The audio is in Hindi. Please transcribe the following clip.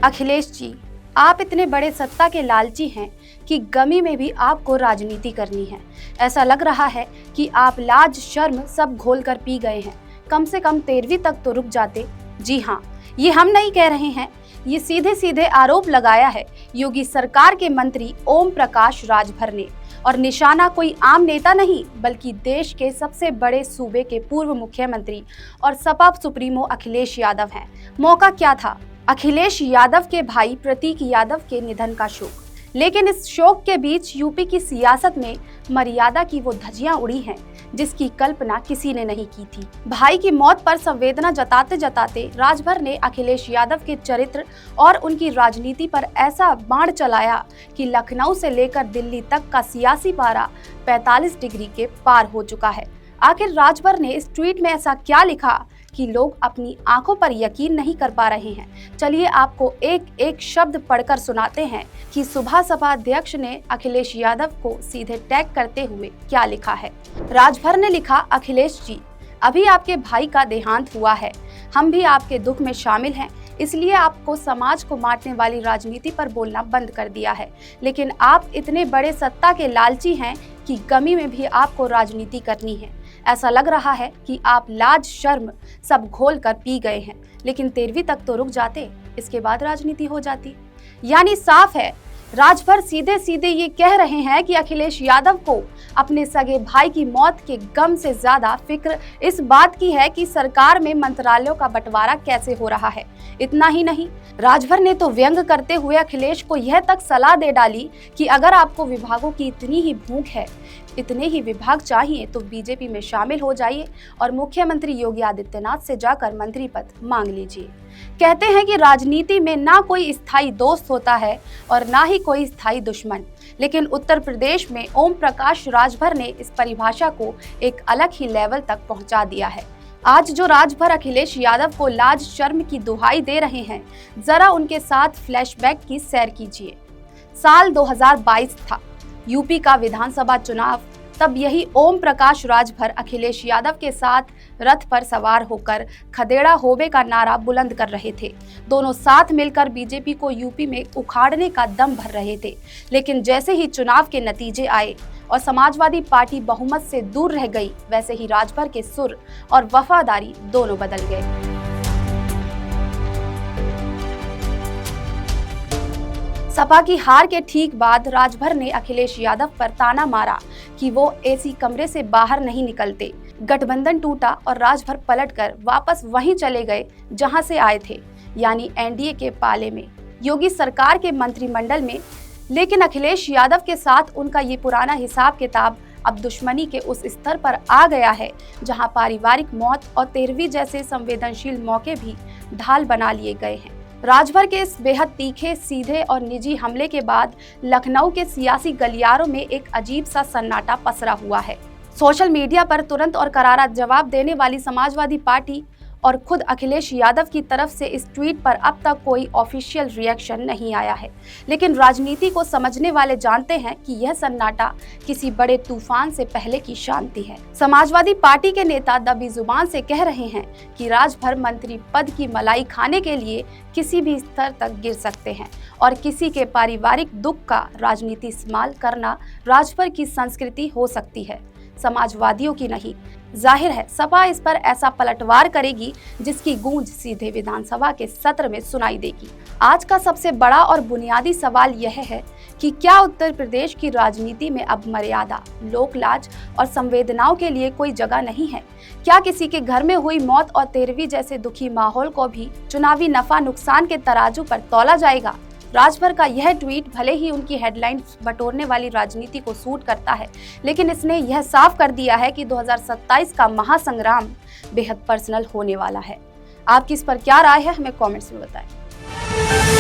अखिलेश जी, आप इतने बड़े सत्ता के लालची हैं कि गमी में भी आपको राजनीति करनी है। ऐसा लग रहा है कि आप लाज शर्म सब घोल कर पी गए हैं। कम से कम 13वीं तक तो रुक जाते। जी हाँ, ये हम नहीं कह रहे हैं, ये सीधे सीधे आरोप लगाया है योगी सरकार के मंत्री ओम प्रकाश राजभर ने। और निशाना कोई आम नेता नहीं, बल्कि देश के सबसे बड़े सूबे के पूर्व मुख्यमंत्री और सपा सुप्रीमो अखिलेश यादव हैं। मौका क्या था? अखिलेश यादव के भाई प्रतीक यादव के निधन का शोक। लेकिन इस शोक के बीच यूपी की सियासत में मर्यादा की वो धज्जियां उड़ी हैं जिसकी कल्पना किसी ने नहीं की थी। भाई की मौत पर संवेदना जताते जताते राजभर ने अखिलेश यादव के चरित्र और उनकी राजनीति पर ऐसा बाण चलाया कि लखनऊ से लेकर दिल्ली तक का सियासी पारा 45 डिग्री के पार हो चुका है। आखिर राजभर ने इस ट्वीट में ऐसा क्या लिखा कि लोग अपनी आंखों पर यकीन नहीं कर पा रहे हैं। चलिए आपको एक एक शब्द पढ़कर सुनाते हैं कि सुबह सपा अध्यक्ष ने अखिलेश यादव को सीधे टैग करते हुए क्या लिखा है। राजभर ने लिखा, अखिलेश जी, अभी आपके भाई का देहांत हुआ है। हम भी आपके दुख में शामिल हैं, इसलिए आपको समाज को बांटने वाली राजनीति पर बोलना बंद कर दिया है। लेकिन आप इतने बड़े सत्ता के लालची हैं कि गमी में भी आपको राजनीति करनी है। ऐसा लग रहा है कि आप लाज शर्म सब घोल कर पी गए हैं। लेकिन 13वीं तक तो रुक जाते, इसके बाद राजनीति हो जाती। यानी साफ है, राजभर सीधे सीधे ये कह रहे हैं कि अखिलेश यादव को अपने सगे भाई की मौत के गम से ज्यादा फिक्र इस बात की है कि सरकार में मंत्रालयों का बंटवारा कैसे हो रहा है। इतना ही नहीं, राजभर ने तो व्यंग करते हुए अखिलेश को यह तक सलाह दे डाली कि अगर आपको विभागों की इतनी ही भूख है, इतने ही विभाग चाहिए, तो बीजेपी में शामिल हो जाइए और मुख्यमंत्री योगी आदित्यनाथ से जाकर मंत्री पद मांग लीजिए। कहते हैं कि राजनीति में ना कोई स्थायी दोस्त होता है और ना ही कोई स्थायी दुश्मन। लेकिन उत्तर प्रदेश में ओम प्रकाश राजभर ने इस परिभाषा को एक अलग ही लेवल तक पहुंचा दिया है। आज जो राजभर अखिलेश यादव को लाज शर्म की दुहाई दे रहे हैं, जरा उनके साथ फ्लैशबैक की सैर कीजिए। साल 2022 था, यूपी का विधानसभा चुनाव। तब यही ओम प्रकाश राजभर अखिलेश यादव के साथ रथ पर सवार होकर खदेड़ा होबे का नारा बुलंद कर रहे थे। दोनों साथ मिलकर बीजेपी को यूपी में उखाड़ने का दम भर रहे थे। लेकिन जैसे ही चुनाव के नतीजे आए और समाजवादी पार्टी बहुमत से दूर रह गई, वैसे ही राजभर के सुर और वफादारी दोनों बदल गए। सपा की हार के ठीक बाद राजभर ने अखिलेश यादव पर ताना मारा कि वो एसी कमरे से बाहर नहीं निकलते। गठबंधन टूटा और राजभर पलटकर वापस वहीं चले गए जहां से आए थे, यानी एनडीए के पाले में, योगी सरकार के मंत्रिमंडल में। लेकिन अखिलेश यादव के साथ उनका ये पुराना हिसाब किताब अब दुश्मनी के उस स्तर पर आ गया है जहां पारिवारिक मौत और 13वीं जैसे संवेदनशील मौके भी ढाल बना लिए गए हैं। राजभर के इस बेहद तीखे, सीधे और निजी हमले के बाद लखनऊ के सियासी गलियारों में एक अजीब सा सन्नाटा पसरा हुआ है। सोशल मीडिया पर तुरंत और करारा जवाब देने वाली समाजवादी पार्टी और खुद अखिलेश यादव की तरफ से इस ट्वीट पर अब तक कोई ऑफिशियल रिएक्शन नहीं आया है। लेकिन राजनीति को समझने वाले जानते हैं कि यह सन्नाटा किसी बड़े तूफान से पहले की शांति है। समाजवादी पार्टी के नेता दबी जुबान से कह रहे हैं कि राजभर मंत्री पद की मलाई खाने के लिए किसी भी स्तर तक गिर सकते हैं और किसी के पारिवारिक दुख का राजनीति इस्तेमाल करना राजभर की संस्कृति हो सकती है, समाजवादियों की नहीं। जाहिर है सपा इस पर ऐसा पलटवार करेगी जिसकी गूंज सीधे विधानसभा के सत्र में सुनाई देगी। आज का सबसे बड़ा और बुनियादी सवाल यह है कि क्या उत्तर प्रदेश की राजनीति में अब मर्यादा, लोकलाज और संवेदनाओं के लिए कोई जगह नहीं है? क्या किसी के घर में हुई मौत और 13वीं जैसे दुखी माहौल को भी चुनावी नफा नुकसान के तराजू पर तौला जाएगा? राजभर का यह ट्वीट भले ही उनकी हेडलाइन बटोरने वाली राजनीति को सूट करता है, लेकिन इसने यह साफ कर दिया है कि 2027 का महासंग्राम बेहद पर्सनल होने वाला है। आपकी इस पर क्या राय है, हमें कमेंट्स में बताएं।